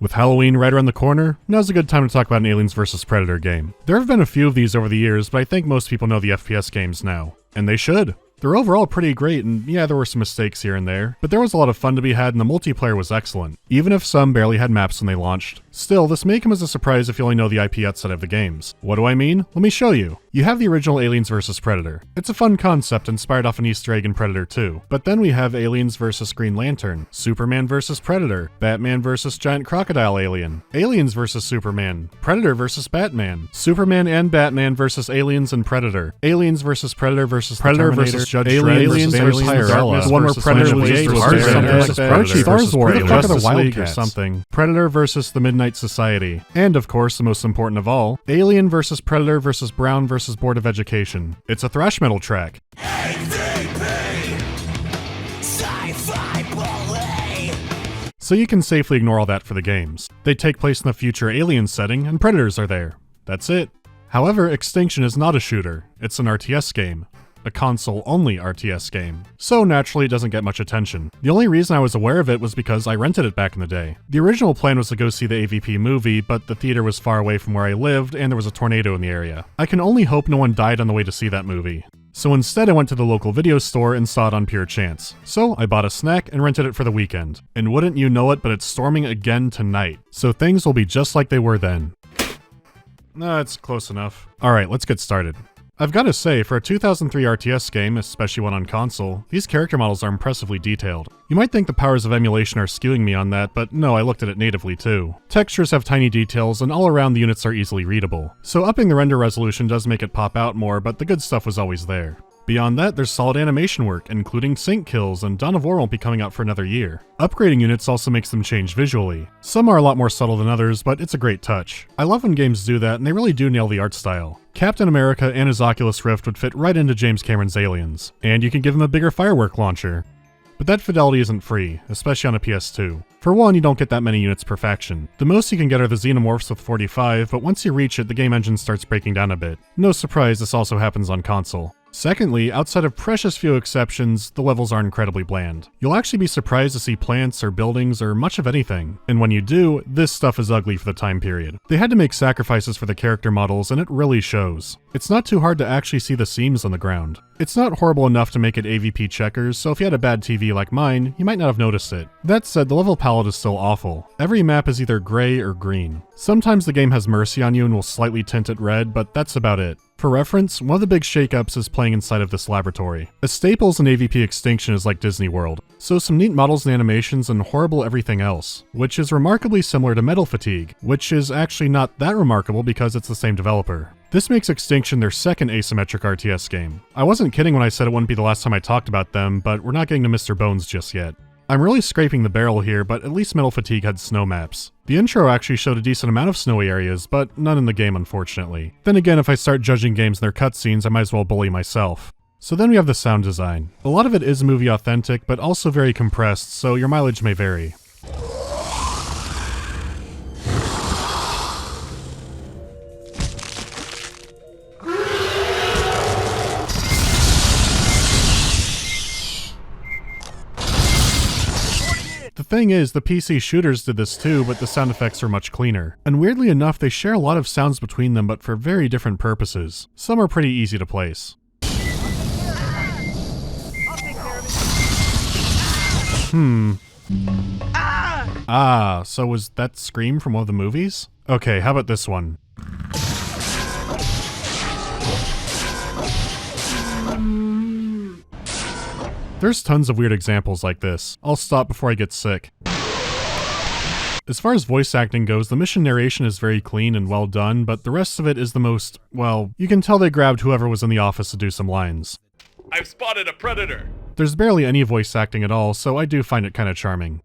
With Halloween right around the corner, now's a good time to talk about an Aliens vs. Predator game. There have been a few of these over the years, but I think most people know the FPS games now. And they should. They're overall pretty great, and yeah, there were some mistakes here and there, but there was a lot of fun to be had and the multiplayer was excellent, even if some barely had maps when they launched. Still, this may come as a surprise if you only know the IP outside of the games. What do I mean? Let me show you. You have the original Aliens vs. Predator. It's a fun concept inspired off an Easter egg in Predator 2. But then we have Aliens vs. Green Lantern, Superman vs. Predator, Batman vs. Giant Crocodile Alien, Aliens vs. Superman, Predator vs. Batman, Superman and Batman vs. Aliens and Predator, Aliens vs. Predator vs. Judge Dredd, Aliens vs. Darkness, one where Predator was something like that, Stars War, Justice League or something, Predator vs. the Midnight Society, and of course, the most important of all, Alien vs. Predator vs. Brown vs. Board of Education. It's a thrash metal track. So you can safely ignore all that for the games. They take place in the future Alien setting, and Predators are there. That's it. However, Extinction is not a shooter, it's an RTS game. A console-only RTS game, so naturally it doesn't get much attention. The only reason I was aware of it was because I rented it back in the day. The original plan was to go see the AVP movie, but the theater was far away from where I lived and there was a tornado in the area. I can only hope no one died on the way to see that movie. So instead I went to the local video store and saw it on pure chance. So I bought a snack and rented it for the weekend. And wouldn't you know it, but it's storming again tonight. So things will be just like they were then. Nah, it's close enough. Alright, let's get started. I've gotta say, for a 2003 RTS game, especially one on console, these character models are impressively detailed. You might think the powers of emulation are skewing me on that, but no, I looked at it natively too. Textures have tiny details, and all around the units are easily readable. So upping the render resolution does make it pop out more, but the good stuff was always there. Beyond that, there's solid animation work, including sync kills, and Dawn of War won't be coming out for another year. Upgrading units also makes them change visually. Some are a lot more subtle than others, but it's a great touch. I love when games do that, and they really do nail the art style. Captain America and his Oculus Rift would fit right into James Cameron's Aliens, and you can give him a bigger firework launcher. But that fidelity isn't free, especially on a PS2. For one, you don't get that many units per faction. The most you can get are the Xenomorphs with 45, but once you reach it, the game engine starts breaking down a bit. No surprise, this also happens on console. Secondly, outside of precious few exceptions, the levels are incredibly bland. You'll actually be surprised to see plants or buildings or much of anything. And when you do, this stuff is ugly for the time period. They had to make sacrifices for the character models, and it really shows. It's not too hard to actually see the seams on the ground. It's not horrible enough to make it AVP checkers, so if you had a bad TV like mine, you might not have noticed it. That said, the level palette is still awful. Every map is either gray or green. Sometimes the game has mercy on you and will slightly tint it red, but that's about it. For reference, one of the big shakeups is playing inside of this laboratory. A staples in AVP Extinction is like Disney World, so some neat models and animations and horrible everything else, which is remarkably similar to Metal Fatigue, which is actually not that remarkable because it's the same developer. This makes Extinction their second asymmetric RTS game. I wasn't kidding when I said it wouldn't be the last time I talked about them, but we're not getting to Mr. Bones just yet. I'm really scraping the barrel here, but at least Metal Fatigue had snow maps. The intro actually showed a decent amount of snowy areas, but none in the game unfortunately. Then again, if I start judging games and their cutscenes, I might as well bully myself. So then we have the sound design. A lot of it is movie authentic, but also very compressed, so your mileage may vary. The thing is, the PC shooters did this too, but the sound effects are much cleaner. And weirdly enough, they share a lot of sounds between them, but for very different purposes. Some are pretty easy to place. So was that Scream from one of the movies? Okay, how about this one? There's tons of weird examples like this. I'll stop before I get sick. As far as voice acting goes, the mission narration is very clean and well done, but the rest of it is the most, well, you can tell they grabbed whoever was in the office to do some lines. I've spotted a predator! There's barely any voice acting at all, so I do find it kinda charming.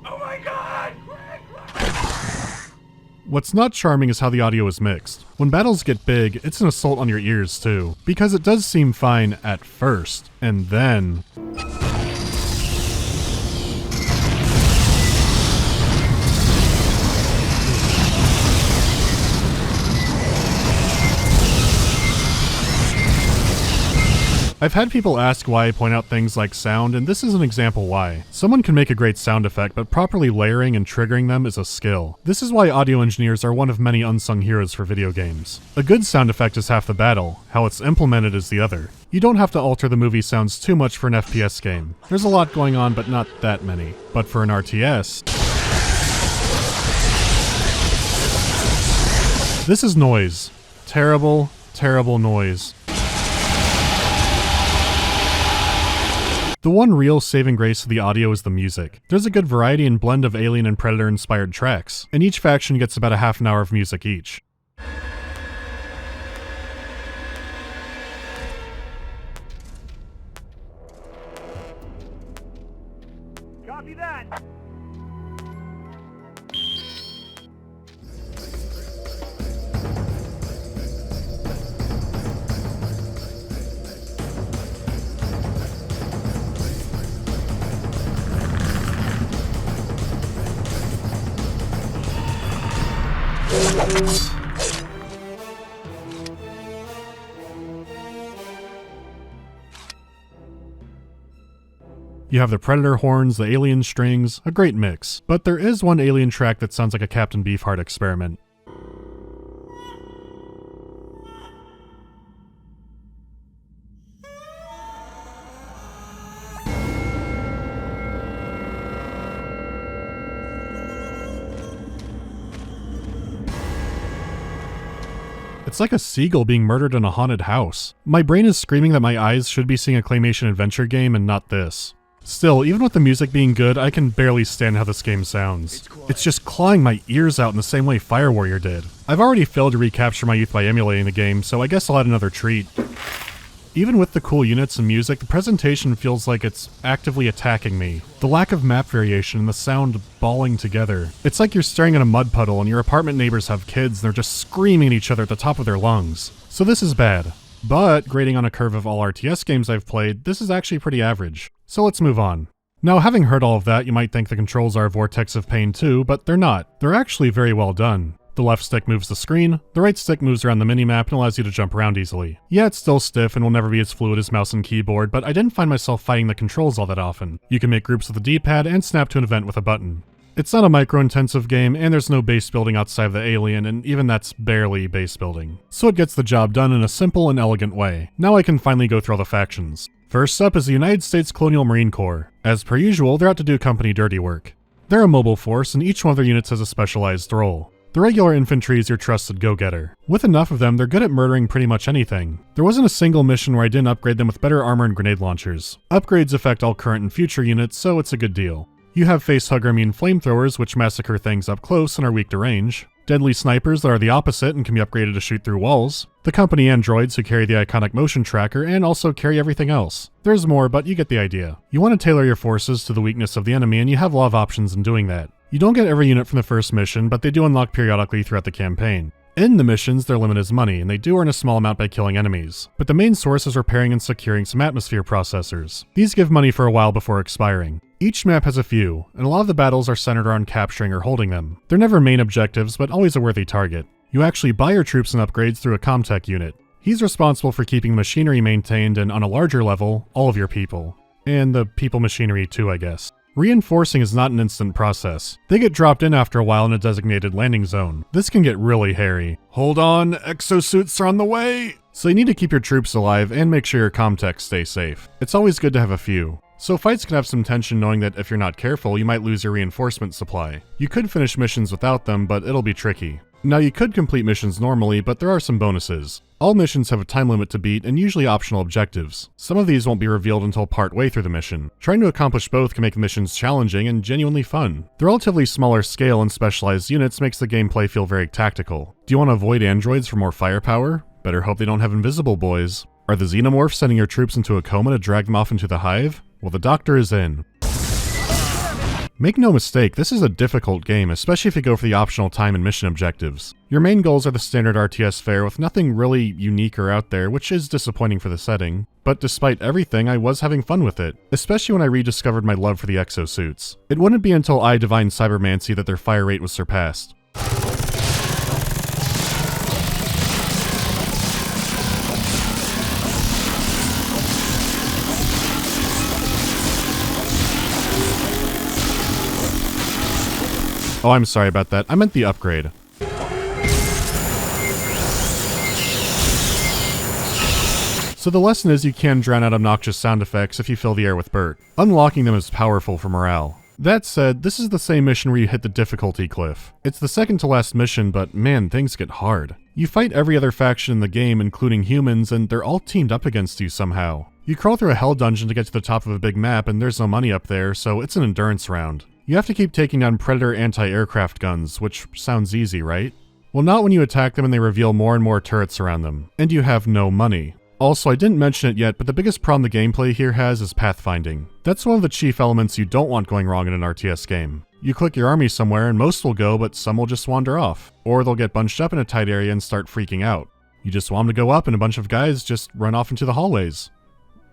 Oh my god! What's not charming is how the audio is mixed. When battles get big, it's an assault on your ears too, because it does seem fine at first, and then... I've had people ask why I point out things like sound, and this is an example why. Someone can make a great sound effect, but properly layering and triggering them is a skill. This is why audio engineers are one of many unsung heroes for video games. A good sound effect is half the battle, how it's implemented is the other. You don't have to alter the movie sounds too much for an FPS game. There's a lot going on, but not that many. But for an RTS, this is noise. Terrible, terrible noise. The one real saving grace of the audio is the music. There's a good variety and blend of Alien and Predator inspired tracks, and each faction gets about a half an hour of music each. Copy that. You have the Predator horns, the Alien strings, a great mix. But there is one Alien track that sounds like a Captain Beefheart experiment. It's like a seagull being murdered in a haunted house. My brain is screaming that my eyes should be seeing a claymation adventure game and not this. Still, even with the music being good, I can barely stand how this game sounds. It's just clawing my ears out in the same way Fire Warrior did. I've already failed to recapture my youth by emulating the game, so I guess I'll add another treat. Even with the cool units and music, the presentation feels like it's actively attacking me. The lack of map variation and the sound bawling together. It's like you're staring at a mud puddle and your apartment neighbors have kids and they're just screaming at each other at the top of their lungs. So this is bad. But, grading on a curve of all RTS games I've played, this is actually pretty average. So let's move on. Now, having heard all of that, you might think the controls are a vortex of pain too, but they're not. They're actually very well done. The left stick moves the screen, the right stick moves around the minimap and allows you to jump around easily. Yeah, it's still stiff and will never be as fluid as mouse and keyboard, but I didn't find myself fighting the controls all that often. You can make groups with the D-pad and snap to an event with a button. It's not a micro-intensive game, and there's no base building outside of the Alien, and even that's barely base building. So it gets the job done in a simple and elegant way. Now I can finally go through all the factions. First up is the United States Colonial Marine Corps. As per usual, they're out to do company dirty work. They're a mobile force, and each one of their units has a specialized role. The regular infantry is your trusted go-getter. With enough of them, they're good at murdering pretty much anything. There wasn't a single mission where I didn't upgrade them with better armor and grenade launchers. Upgrades affect all current and future units, so it's a good deal. You have facehugger immune flamethrowers, which massacre things up close and are weak to range. Deadly snipers that are the opposite and can be upgraded to shoot through walls. The company androids who carry the iconic motion tracker and also carry everything else. There's more, but you get the idea. You want to tailor your forces to the weakness of the enemy, and you have a lot of options in doing that. You don't get every unit from the first mission, but they do unlock periodically throughout the campaign. In the missions, their limit is money, and they do earn a small amount by killing enemies. But the main source is repairing and securing some atmosphere processors. These give money for a while before expiring. Each map has a few, and a lot of the battles are centered around capturing or holding them. They're never main objectives, but always a worthy target. You actually buy your troops and upgrades through a Comtech unit. He's responsible for keeping the machinery maintained and, on a larger level, all of your people. And the people machinery too, I guess. Reinforcing is not an instant process. They get dropped in after a while in a designated landing zone. This can get really hairy. Hold on, exosuits are on the way! So you need to keep your troops alive and make sure your Comtechs stay safe. It's always good to have a few. So fights can have some tension knowing that if you're not careful, you might lose your reinforcement supply. You could finish missions without them, but it'll be tricky. Now you could complete missions normally, but there are some bonuses. All missions have a time limit to beat and usually optional objectives. Some of these won't be revealed until partway through the mission. Trying to accomplish both can make the missions challenging and genuinely fun. The relatively smaller scale and specialized units makes the gameplay feel very tactical. Do you want to avoid androids for more firepower? Better hope they don't have invisible boys. Are the xenomorphs sending your troops into a coma to drag them off into the hive? Well, the doctor is in. Make no mistake, this is a difficult game, especially if you go for the optional time and mission objectives. Your main goals are the standard RTS fare with nothing really unique or out there, which is disappointing for the setting. But despite everything, I was having fun with it, especially when I rediscovered my love for the exosuits. It wouldn't be until I divined cybermancy that their fire rate was surpassed. Oh, I'm sorry about that. I meant the upgrade. So the lesson is you can drown out obnoxious sound effects if you fill the air with Bert. Unlocking them is powerful for morale. That said, this is the same mission where you hit the difficulty cliff. It's the second to last mission, but man, things get hard. You fight every other faction in the game, including humans, and they're all teamed up against you somehow. You crawl through a hell dungeon to get to the top of a big map, and there's no money up there, so it's an endurance round. You have to keep taking down Predator anti-aircraft guns, which sounds easy, right? Well, not when you attack them and they reveal more and more turrets around them, and you have no money. Also, I didn't mention it yet, but the biggest problem the gameplay here has is pathfinding. That's one of the chief elements you don't want going wrong in an RTS game. You click your army somewhere and most will go, but some will just wander off. Or they'll get bunched up in a tight area and start freaking out. You just want them to go up and a bunch of guys just run off into the hallways.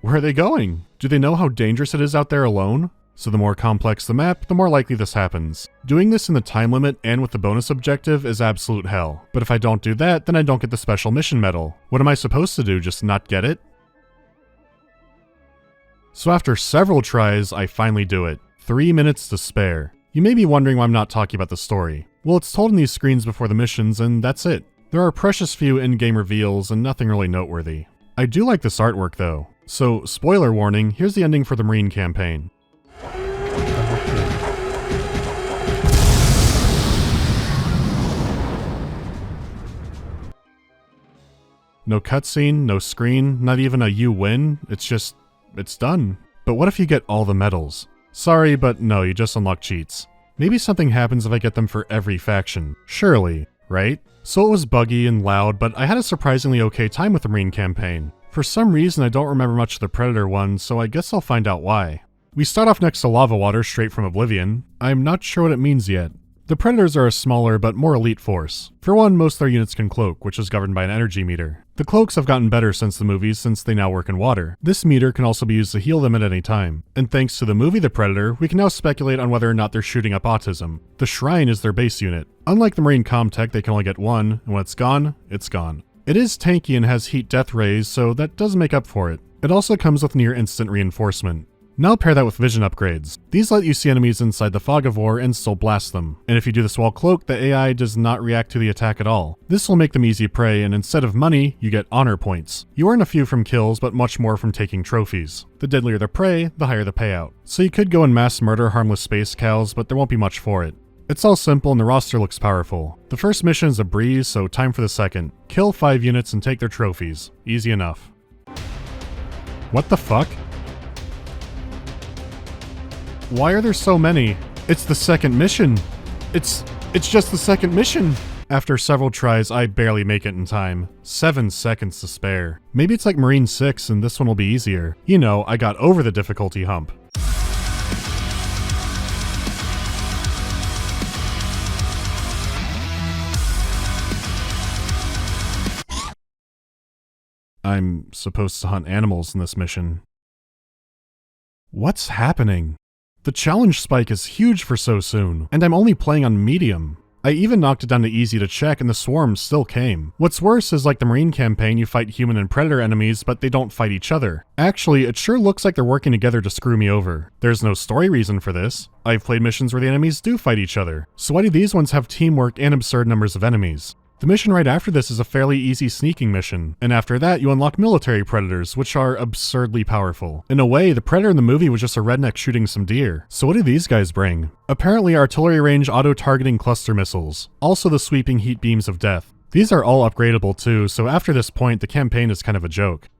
Where are they going? Do they know how dangerous it is out there alone? So the more complex the map, the more likely this happens. Doing this in the time limit and with the bonus objective is absolute hell. But if I don't do that, then I don't get the special mission medal. What am I supposed to do, just not get it? So after several tries, I finally do it. 3 minutes to spare. You may be wondering why I'm not talking about the story. Well, it's told in these screens before the missions, and that's it. There are precious few in-game reveals and nothing really noteworthy. I do like this artwork though. So, spoiler warning, here's the ending for the Marine campaign. No cutscene, no screen, not even a you win, it's done. But what if you get all the medals? Sorry, but no, you just unlock cheats. Maybe something happens if I get them for every faction. Surely, right? So it was buggy and loud, but I had a surprisingly okay time with the Marine campaign. For some reason I don't remember much of the Predator one, so I guess I'll find out why. We start off next to lava water straight from Oblivion. I'm not sure what it means yet. The Predators are a smaller but more elite force. For one, most of their units can cloak, which is governed by an energy meter. The cloaks have gotten better since the movies since they now work in water. This meter can also be used to heal them at any time. And thanks to the movie The Predator, we can now speculate on whether or not they're shooting up autism. The Shrine is their base unit. Unlike the Marine Comtech, they can only get one, and when it's gone, it's gone. It is tanky and has heat death rays, so that does make up for it. It also comes with near instant reinforcement. Now pair that with vision upgrades. These let you see enemies inside the fog of war and still blast them. And if you do this while cloaked, the AI does not react to the attack at all. This will make them easy prey, and instead of money, you get honor points. You earn a few from kills, but much more from taking trophies. The deadlier the prey, the higher the payout. So you could go and mass murder harmless space cows, but there won't be much for it. It's all simple and the roster looks powerful. The first mission is a breeze, so time for the second. Kill 5 units and take their trophies. Easy enough. What the fuck? Why are there so many? It's the second mission. It's just the second mission. After several tries, I barely make it in time. 7 seconds to spare. Maybe it's like Marine 6 and this one will be easier. You know, I got over the difficulty hump. I'm supposed to hunt animals in this mission. What's happening? The challenge spike is huge for so soon, and I'm only playing on medium. I even knocked it down to easy to check and the swarms still came. What's worse is like the Marine campaign, you fight human and predator enemies, but they don't fight each other. Actually, it sure looks like they're working together to screw me over. There's no story reason for this. I've played missions where the enemies do fight each other. So why do these ones have teamwork and absurd numbers of enemies? The mission right after this is a fairly easy sneaking mission, and after that you unlock military predators, which are absurdly powerful. In a way, the predator in the movie was just a redneck shooting some deer. So what do these guys bring? Apparently artillery range auto-targeting cluster missiles, also the sweeping heat beams of death. These are all upgradable too, so after this point the campaign is kind of a joke.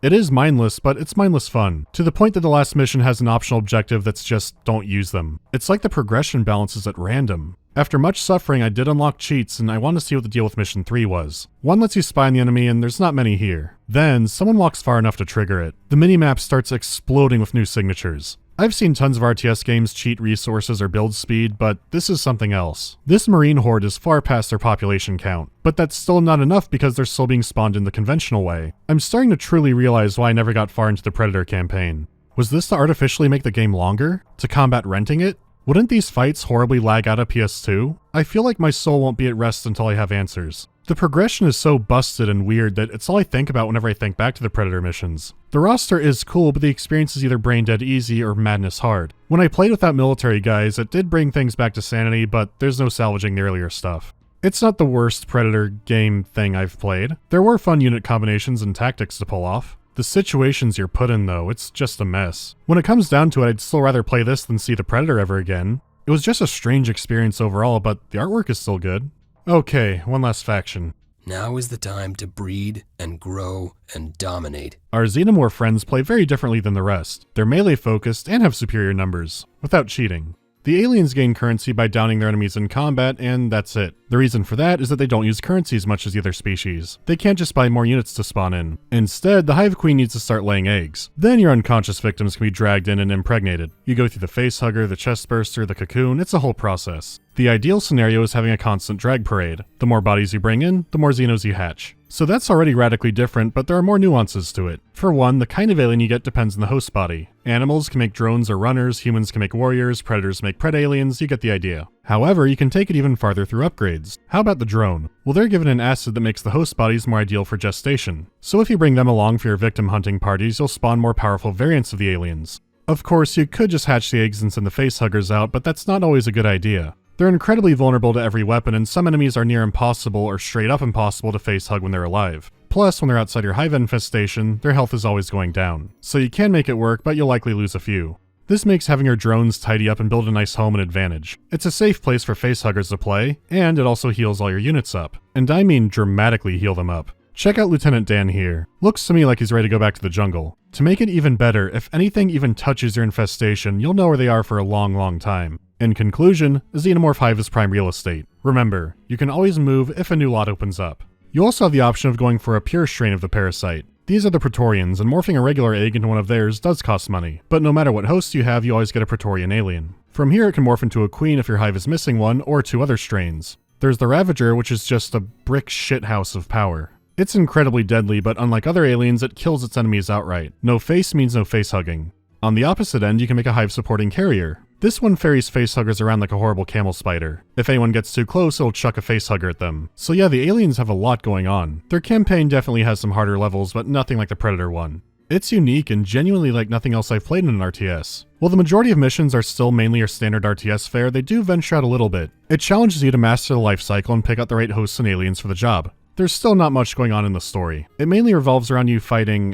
It is mindless, but it's mindless fun, to the point that the last mission has an optional objective that's just don't use them. It's like the progression balance is at random. After much suffering, I did unlock cheats, and I wanted to see what the deal with mission 3 was. One lets you spy on the enemy, and there's not many here. Then, someone walks far enough to trigger it. The minimap starts exploding with new signatures. I've seen tons of RTS games cheat resources or build speed, but this is something else. This Marine horde is far past their population count, but that's still not enough because they're still being spawned in the conventional way. I'm starting to truly realize why I never got far into the Predator campaign. Was this to artificially make the game longer? To combat renting it? Wouldn't these fights horribly lag out of PS2? I feel like my soul won't be at rest until I have answers. The progression is so busted and weird that it's all I think about whenever I think back to the Predator missions. The roster is cool, but the experience is either brain dead easy or madness hard. When I played without military guys, it did bring things back to sanity, but there's no salvaging the earlier stuff. It's not the worst Predator game thing I've played. There were fun unit combinations and tactics to pull off. The situations you're put in though, it's just a mess. When it comes down to it, I'd still rather play this than see the Predator ever again. It was just a strange experience overall, but the artwork is still good. Okay, one last faction. Now is the time to breed and grow and dominate. Our Xenomorph friends play very differently than the rest. They're melee focused and have superior numbers, without cheating. The aliens gain currency by downing their enemies in combat, and that's it. The reason for that is that they don't use currency as much as the other species. They can't just buy more units to spawn in. Instead, the Hive Queen needs to start laying eggs. Then your unconscious victims can be dragged in and impregnated. You go through the facehugger, the chestburster, the cocoon, it's a whole process. The ideal scenario is having a constant drag parade. The more bodies you bring in, the more Xenos you hatch. So that's already radically different, but there are more nuances to it. For one, the kind of alien you get depends on the host body. Animals can make drones or runners, humans can make warriors, predators make pred aliens, you get the idea. However, you can take it even farther through upgrades. How about the drone? Well, they're given an acid that makes the host bodies more ideal for gestation. So if you bring them along for your victim hunting parties, you'll spawn more powerful variants of the aliens. Of course, you could just hatch the eggs and send the facehuggers out, but that's not always a good idea. They're incredibly vulnerable to every weapon, and some enemies are near impossible or straight up impossible to facehug when they're alive. Plus, when they're outside your hive infestation, their health is always going down. So you can make it work, but you'll likely lose a few. This makes having your drones tidy up and build a nice home an advantage. It's a safe place for facehuggers to play, and it also heals all your units up. And I mean dramatically heal them up. Check out Lieutenant Dan here. Looks to me like he's ready to go back to the jungle. To make it even better, if anything even touches your infestation, you'll know where they are for a long time. In conclusion, a Xenomorph hive is prime real estate. Remember, you can always move if a new lot opens up. You also have the option of going for a pure strain of the parasite. These are the Praetorians, and morphing a regular egg into one of theirs does cost money. But no matter what host you have, you always get a Praetorian alien. From here it can morph into a queen if your hive is missing one, or 2 other strains. There's the Ravager, which is just a brick shithouse of power. It's incredibly deadly, but unlike other aliens, it kills its enemies outright. No face means no face hugging. On the opposite end, you can make a hive supporting carrier. This one ferries facehuggers around like a horrible camel spider. If anyone gets too close, it'll chuck a facehugger at them. So yeah, the aliens have a lot going on. Their campaign definitely has some harder levels, but nothing like the Predator one. It's unique and genuinely like nothing else I've played in an RTS. While the majority of missions are still mainly your standard RTS fare, they do venture out a little bit. It challenges you to master the life cycle and pick out the right hosts and aliens for the job. There's still not much going on in the story. It mainly revolves around you fighting,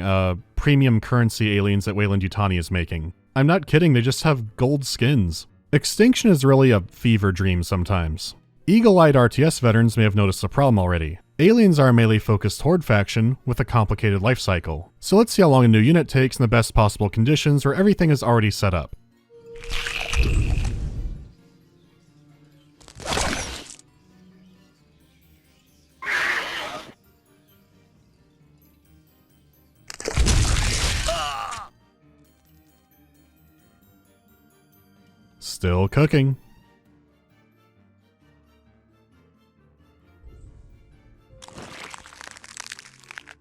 premium currency aliens that Weyland-Yutani is making. I'm not kidding, they just have gold skins. Extinction is really a fever dream sometimes. Eagle-eyed RTS veterans may have noticed the problem already. Aliens are a melee-focused horde faction with a complicated life cycle. So let's see how long a new unit takes in the best possible conditions where everything is already set up. Still cooking.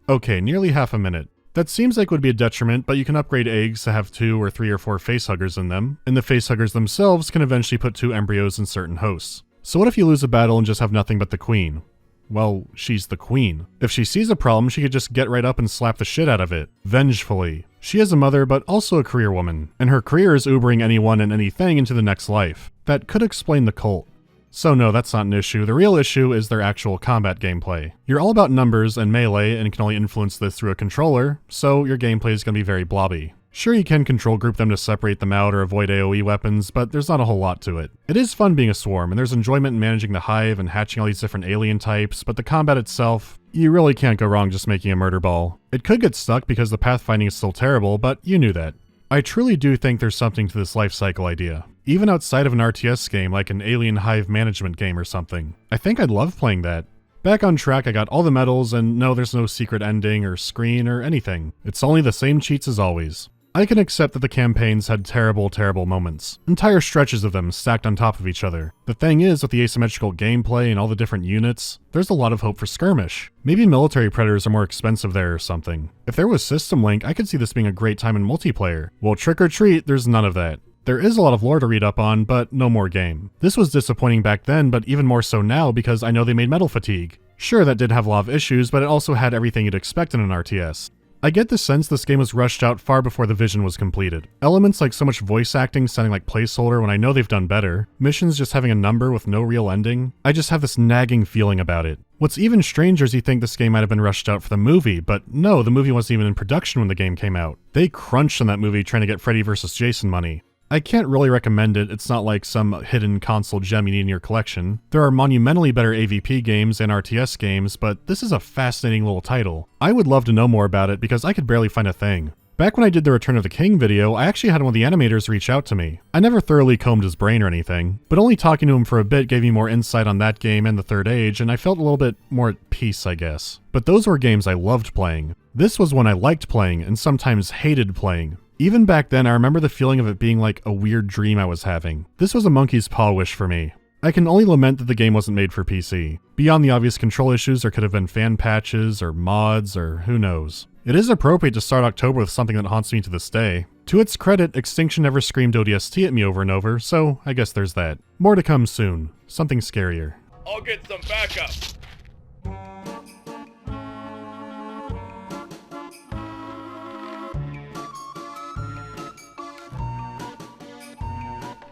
Okay, nearly half a minute. That seems like would be a detriment, but you can upgrade eggs to have 2 or 3 or 4 facehuggers in them, and the facehuggers themselves can eventually put 2 embryos in certain hosts. So what if you lose a battle and just have nothing but the queen? Well, she's the queen. If she sees a problem, she could just get right up and slap the shit out of it. Vengefully. She is a mother, but also a career woman, and her career is Ubering anyone and anything into the next life. That could explain the cult. So no, that's not an issue. The real issue is their actual combat gameplay. You're all about numbers and melee and can only influence this through a controller, so your gameplay is going to be very blobby. Sure, you can control group them to separate them out or avoid AoE weapons, but there's not a whole lot to it. It is fun being a swarm, and there's enjoyment in managing the hive and hatching all these different alien types, but the combat itself, you really can't go wrong just making a murder ball. It could get stuck because the pathfinding is still terrible, but you knew that. I truly do think there's something to this life cycle idea. Even outside of an RTS game like an alien hive management game or something. I think I'd love playing that. Back on track, I got all the medals, and no, there's no secret ending or screen or anything. It's only the same cheats as always. I can accept that the campaigns had terrible moments. Entire stretches of them stacked on top of each other. The thing is, with the asymmetrical gameplay and all the different units, there's a lot of hope for Skirmish. Maybe military predators are more expensive there or something. If there was System Link, I could see this being a great time in multiplayer. Well, trick or treat, there's none of that. There is a lot of lore to read up on, but no more game. This was disappointing back then, but even more so now because I know they made Metal Fatigue. Sure, that did have a lot of issues, but it also had everything you'd expect in an RTS. I get the sense this game was rushed out far before the vision was completed. Elements like so much voice acting sounding like placeholder when I know they've done better, missions just having a number with no real ending, I just have this nagging feeling about it. What's even stranger is you think this game might have been rushed out for the movie, but no, the movie wasn't even in production when the game came out. They crunched on that movie trying to get Freddy vs. Jason money. I can't really recommend it, it's not like some hidden console gem you need in your collection. There are monumentally better AVP games and RTS games, but this is a fascinating little title. I would love to know more about it because I could barely find a thing. Back when I did the Return of the King video, I actually had one of the animators reach out to me. I never thoroughly combed his brain or anything, but only talking to him for a bit gave me more insight on that game and the Third Age, and I felt a little bit more at peace, I guess. But those were games I loved playing. This was one I liked playing, and sometimes hated playing. Even back then, I remember the feeling of it being like a weird dream I was having. This was a monkey's paw wish for me. I can only lament that the game wasn't made for PC. Beyond the obvious control issues, there could have been fan patches, or mods, or who knows. It is appropriate to start October with something that haunts me to this day. To its credit, Extinction never screamed ODST at me over and over, so I guess there's that. More to come soon. Something scarier. I'll get some backup.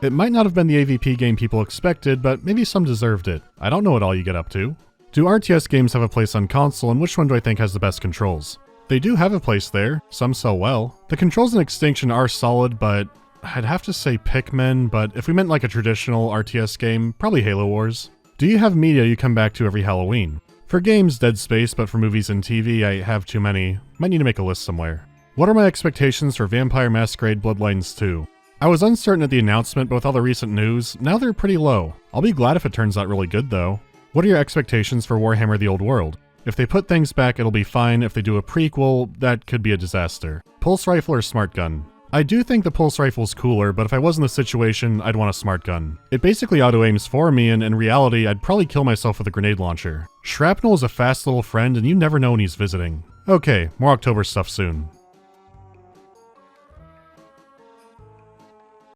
It might not have been the AVP game people expected, but maybe some deserved it. I don't know what all you get up to. Do RTS games have a place on console, and which one do I think has the best controls? They do have a place there, some sell well. The controls in Extinction are solid, but I'd have to say Pikmin, but if we meant like a traditional RTS game, probably Halo Wars. Do you have media you come back to every Halloween? For games, Dead Space, but for movies and TV, I have too many. Might need to make a list somewhere. What are my expectations for Vampire Masquerade Bloodlines 2? I was uncertain at the announcement, but with all the recent news, now they're pretty low. I'll be glad if it turns out really good though. What are your expectations for Warhammer The Old World? If they put things back, it'll be fine. If they do a prequel, that could be a disaster. Pulse rifle or smart gun? I do think the pulse rifle's cooler, but if I was in the situation, I'd want a smart gun. It basically auto-aims for me, and in reality, I'd probably kill myself with a grenade launcher. Shrapnel is a fast little friend, and you never know when he's visiting. Okay, more October stuff soon.